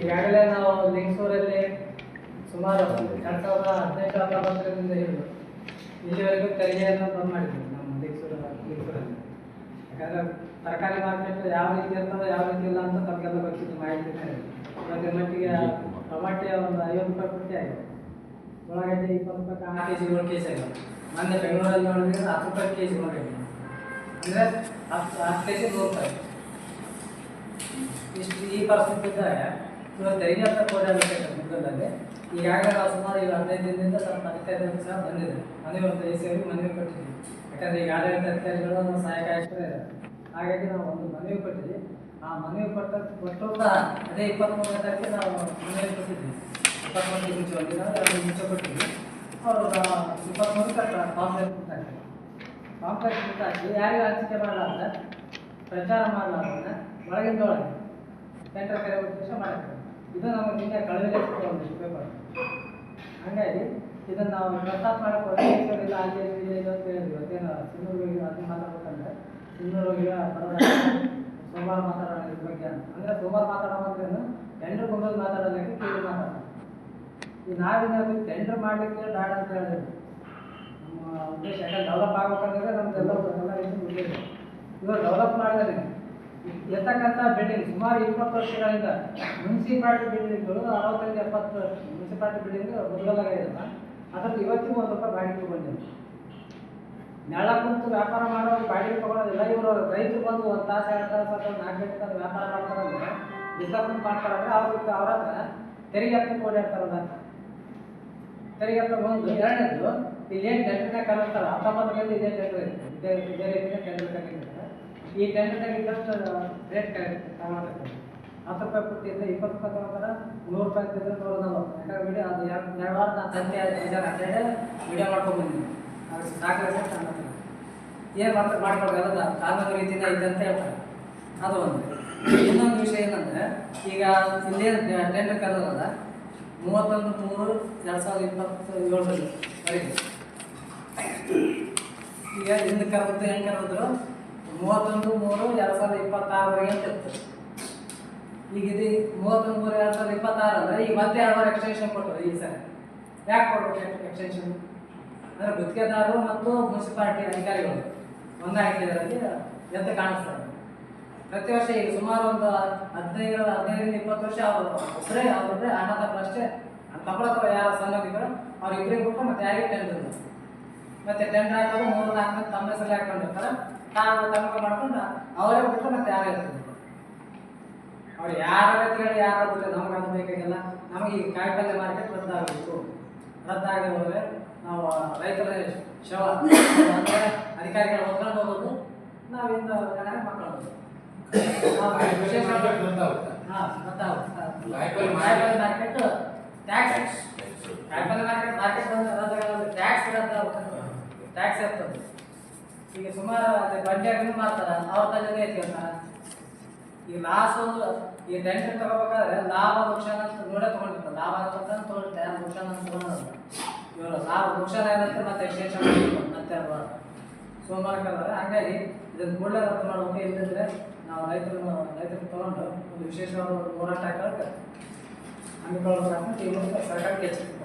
ಈಗಾಗಲೇ ನಾವು ಲಿಂಗಸೂರಲ್ಲಿ ಸುಮಾರು 2018-19 ಹಿಡಿದು ಇಲ್ಲಿವರೆಗೂ ತೆರಿಗೆಯನ್ನು ಬಂದ್ ಮಾಡಿದ್ವಿ ನಮ್ಮ ಲಿಂಗಸೂರಲ್ಲಿ. ಯಾಕಂದ್ರೆ ತರಕಾರಿ ಮಾರ್ಕೆಟ್ ಯಾವ ರೀತಿ ಇರ್ತದೆ ಯಾವ ರೀತಿ ಇಲ್ಲ ಅಂತ ತಮಗೆಲ್ಲ ಗೊತ್ತಿದ್ದು ಮಾಹಿತಿ ಇವತ್ತಿನ ಮಟ್ಟಿಗೆ ಟೊಮಾಟೆ ಒಂದು 50 ರೂಪಾಯಿ ಪುಟ್ಟಿ ಆಗಿದೆ, ಉಳ್ಳಾಗಡ್ಡೆ 20 ರೂಪಾಯಿ 6 ಕೆಜಿ 7 ಕೆಜಿ ಆಗಿದೆ. ಮೊನ್ನೆ ಬೆಂಗಳೂರಲ್ಲಿ ನೋಡಿದ್ರೆ 10 ರೂಪಾಯಿ ಕೆಜಿ ಉಳ್ಳಾಗಡ್ಡೆ, ಅಂದರೆ 10 ಕೆಜಿ 100 ರೂಪಾಯಿ. ಇಷ್ಟು ಈ ಪರಿಸ್ಥಿತಿ ಇದ್ದಾಗ ಇವಾಗ ತೆರಿಗೆ ಅಂತ ಕೋಡಾಡಬೇಕು ಮುದ್ದದಲ್ಲಿ. ಈಗಾಗಲೇ ನಾವು ಸುಮಾರು ಈಗ 15 ದಿನದಿಂದ ಸ್ವಲ್ಪ ಅಧಿಕಾರಿಗಳು ಸಹ ಬಂದಿದೆ, ಮನವಿ ಒಂದು ಎಸಿಯಲ್ಲಿ ಮನವಿ ಕೊಟ್ಟಿದ್ದೀವಿ. ಯಾಕಂದರೆ ಈಗ ಆಡಳಿತ ಅಧಿಕಾರಿಗಳು ಸಹಾಯಕ ಆಯುಕ್ತರೇ ಇದ್ದಾರೆ, ಹಾಗಾಗಿ ನಾವು ಒಂದು ಮನವಿ ಕೊಟ್ಟಿದ್ದೀವಿ. ಆ ಮನವಿ ಕೊಟ್ಟರು ಸಹ ಅದೇ 23ನೇ ತಾರೀಕಿಗೆ ನಾವು ಮನವಿ ಕೊಟ್ಟಿದ್ದೀವಿ. 23 ಮುಂಚೆ ಒಂದಿನ 2 ಮುಂಚೆ ಕೊಟ್ಟಿದ್ವಿ. ಅವರು 23ಕ್ಕೆ ಪಾಂಪ್ಲೆಟ್ ಹಾಕಿ ಪಾಂಪ್ಲೆಟ್ ಹಾಕಿ ಯಾರಿಗೂ ಹಂಚಿಕೆ ಮಾಡಲಾರ್ದ ಪ್ರಚಾರ ಮಾಡಲಾರ್ದ ಒಳಗಿಂದ ಒಳಗೆ ಟೆಂಡರ್ ಕರೆ ಉದ್ದೇಶ ಮಾಡಿರ್ತಾರೆ. ಇದು ನಮಗೆ ನಿನ್ನೆ ಕಳೆದ ಒಂದು ಪೇಪರ್. ಹಾಗಾಗಿ ಇದನ್ನು ನಾವು ಪ್ರಸ್ತಾಪ ಮಾಡೋಕೆ ಇಲ್ಲ ಅಲ್ಲಿ ಇಲ್ಲ ಅಂತ ಹೇಳಿದ್ವಿ. ಅದೇನು ಸಿನ್ನೂರಿಗೆ ಅದನ್ನು ಮಾತಾಡ್ಬೇಕಂದ್ರೆ ಸಿನ್ನೂರಿಗೆ ಸೋಮವಾರ ಮಾತಾಡೋಣ ಇದ್ರ ಬಗ್ಗೆ ಅಂತ. ಅಂದರೆ ಸೋಮವಾರ ಮಾತಾಡೋದ್ರೇನು ಟೆಂಡರ್ ಮುಂದೆ ಮಾತಾಡೋದಕ್ಕೆ ಕೇಳಿ ಮಾತಾಡೋಣ. ಈ ನಾವಿನ ಟೆಂಡರ್ ಮಾಡಲಿಕ್ಕೆ ಬೇಡ ಅಂತ ಹೇಳಿದ್ವಿ. ನಮ್ಮ ಉದ್ದೇಶ ಯಾಕಂದ್ರೆ ಡೆವಲಪ್ ಆಗ್ಬೇಕಂದ್ರೆ ನಮ್ದೆಲ್ಲ ರೀತಿ ಉದ್ದೇಶ. ಇವಾಗ ಡೆವಲಪ್ ಮಾಡಿದ್ರೆ ಇರ್ತಕ್ಕಂಥ ಬಿಲ್ಡಿಂಗ್ ಸುಮಾರು 20 ವರ್ಷಗಳಿಂದ ಮುನ್ಸಿಪಾಲ್ಟಿ ಬಿಲ್ಡಿಂಗ್ಗಳು 65-70 ಮುನ್ಸಿಪಾಲ್ಟಿ ಬಿಲ್ಡಿಂಗ್ ಬದಲಾಗಿದೆಯಲ್ಲ, ಅದ್ರಲ್ಲಿ ಇವತ್ತಿಗೂ 1 ರೂಪಾಯಿ ಬಾಡಿಗೆ ತಗೊಂಡಿಲ್ಲ. ನೆಲ ಕುಂತು ವ್ಯಾಪಾರ ಮಾಡೋರು ಬಾಡಿಗೆ ತಗೊಳ್ಳೋದಿಲ್ಲ. ಇವರು ರೈತರು ಬಂದು 1 ತಾಸು 2 ತಾಸು ಅಥವಾ 4 ಗಂಟೆ ತಂದು ವ್ಯಾಪಾರ ಮಾಡ್ತಾರಂದ್ರೆ ಡಿಸ್ಟರ್ಬೆನ್ಸ್ ಮಾಡ್ತಾರಂದ್ರೆ ಅವ್ರ ಹತ್ರ ತೆರಿಗೆ ಹತ್ತಕ್ಕೆ ಓಡಾಡ್ತಾರಲ್ಲ. ತೆರಿಗೆ ಹತ್ತ ಒಂದು ಎರಡನೇದು ಇಲ್ಲಿ ಏನು ಟೆಂಡರ್ನಾಗ ಕರೆಸ್ತಾರೆ 19ರಲ್ಲಿ ಇದೇ ಟೆಂಡರ್ ಇತ್ತು, ಇದೇ ರೀತಿಯ ಟೆಂಡರ್ ಕರೀತಾರೆ. ಈ ಟೆಂಡರ್ನಾಗ ಇದ್ದಷ್ಟು ರೇಟ್ ತಗೊಳ್ತಾರೆ. 10 ರೂಪಾಯಿ ಪುಟ್ಟಿದ್ರೆ 20 ರೂಪಾಯಿ ತಗೋತಾರೆ, 100 ರೂಪಾಯಿ ತಿಂದ್ರೆ 140. ಯಾಕಂದ್ರೆ ವಿಡಿಯೋ ಅದು 2 ವಾರ ನಾನು ತಂದೆ ವಿಡಿಯೋ ಮಾಡ್ಕೊಂಡ್ಬಂದಿದ್ದೀನಿ. ಅದಕ್ಕೆ ದಾಖಲೆ ಏನು ಮಾಡ್ಕೊಳ್ರಿ ಅಲ್ಲ ಕಾನೂನು ರೀತಿಯಿಂದ ಇದ್ದಂತ ಹೇಳ್ತಾರೆ. ಅದು ಒಂದು. ಇನ್ನೊಂದು ವಿಷಯ ಏನಂದರೆ ಈಗ ಇಲ್ಲೇನು ಟೆಂಡರ್ ಕರೆದಲ್ಲ 31/3/2027 ಈಗ ಹಿಂದೆ ಕರೆದು ಹೆಂಗೆ ಕರೆದ್ರು 31/3/2026 ಅಂತ ಇತ್ತು. ಈಗ ಇದು 31/3/2026 ಅಂದರೆ ಈಗ ಮತ್ತೆ 2 ವಾರ ಎಕ್ಸ್ಟೆನ್ಷನ್ ಕೊಟ್ಟರು. ಈ ಸರಿ ಯಾಕೆ ಕೊಡ್ಬೇಕು ಎಕ್ಸ್ಟೆನ್ಷನ್ ಅಂದರೆ ಗುತ್ತಿಗೆದಾರರು ಮತ್ತು ಮುನ್ಸಿಪಾಲಿಟಿ ಅಧಿಕಾರಿಗಳು ಹೊಂದಾಣಿಕೆಯಲ್ಲಿ ಎತ್ತ ಕಾಣಿಸ್ತಾರೆ. ಪ್ರತಿ ವರ್ಷ ಈಗ ಸುಮಾರು ಒಂದು 15-20 ವರ್ಷ ಒಬ್ಬರೇ ಅಣ್ಣ ತಪ್ಪಷ್ಟೇ ತಗೊಳತ್ತವ ಯಾರ ಸಂಬಂಧಿಕರು ಅವ್ರಿಬ್ಬರಿಗೆ ಬಿಟ್ಟು ಮತ್ತೆ ಯಾರಿಗೆ ಟೆಂಡರ್ ಇಲ್ಲ. ಮತ್ತೆ ಟೆಂಡರ್ ಹಾಕೋದು 3-4 ತಮ್ಮ ಹೆಸರಲ್ಲಿ ಹಾಕೊಂಡಿರ್ತಾರೆ. ತಾವು ತಮಗೆ ಮಾಡ್ಕೊಂಡು ಅವರೇ ಬಿಟ್ಟು ಮತ್ತೆ ಯಾರೇ ಇರ್ತಾರೆ. ಅವ್ರು ಯಾರ ಹೇಳಿ ಯಾರು ಬಿಟ್ಟರೆ ನಮ್ಗೆ ಅದು ಬೇಕಾಗಿಲ್ಲ. ನಮಗೆ ಈ ಕಾಯಿಪಲ್ಯ ಮಾರ್ಕೆಟ್ ರದ್ದಾಗಬೇಕು. ರದ್ದಾಗಿ ಹೋದರೆ ನಾವು ರೈತರ ಶವ ಅಂದರೆ ಅಧಿಕಾರಿಗಳು ಹೊತ್ಕೊಂಡು ಹೋಗೋದು, ನಾವಿಂದ ಮಕ್ಕಳು ವಿಶೇಷ ಮಾರ್ಕೆಟ್ ಟ್ಯಾಕ್ಸ್ ಕಾಯಿಪಲ್ಯ ಮಾರ್ಕೆಟ್ ಟ್ಯಾಕ್ಸ್ ಟ್ಯಾಕ್ಸ್ ಇರ್ತದೆ. ಈಗ ಸುಮಾರು ಬಂಡಿಯಾಗೂ ಮಾಡ್ತಾರೆ, ಅವ್ರ ತಲೆನೇ ಎತ್ಕೊಳ್ತಾರೆ. ಈಗ ಲಾಸ್ ಒಂದು ಈ ಟೆಂಡರ್ ತಗೋಬೇಕಾದ್ರೆ ಲಾಭ ನುಕ್ಸಾನ ಅಂತ ನೋಡೇ ತೊಗೊಂಡಿರ್ತಾರೆ. ಲಾಭ ಅಂತ ತೊಗೊಳ್ತಾರೆ, ನುಕ್ಸಾನ ಅಂತ ತೊಗೊಳೋದಿಲ್ಲ. ಇವರು ಲಾಭ ನುಕ್ಸಾನ ಏನಂತೆ ಮತ್ತೆ ಎಕ್ಸ್ಟೆನ್ಷನ್ ಮತ್ತೆ ಸೋಮವಾರ ಕರೆದಾರೆ. ಹಾಗಾಗಿ ಇದನ್ನು ಕೂಡಲೇ ರದ್ದು ಮಾಡಬೇಕು. ಇಲ್ಲದಿದ್ದರೆ ನಾವು ರೈತರು ತೊಗೊಂಡು ಒಂದು ವಿಶೇಷವಾದ ಹೋರಾಟ ಹಾಕೋಕ್ಕೆ ಹಮ್ಮಿಕೊಳ್ಳಬೇಕು ಅಂತ ಈ ಮೂಲಕ ಸರ್ಕಾರಕ್ಕೆ ಎಚ್ಚರಿಕೆ.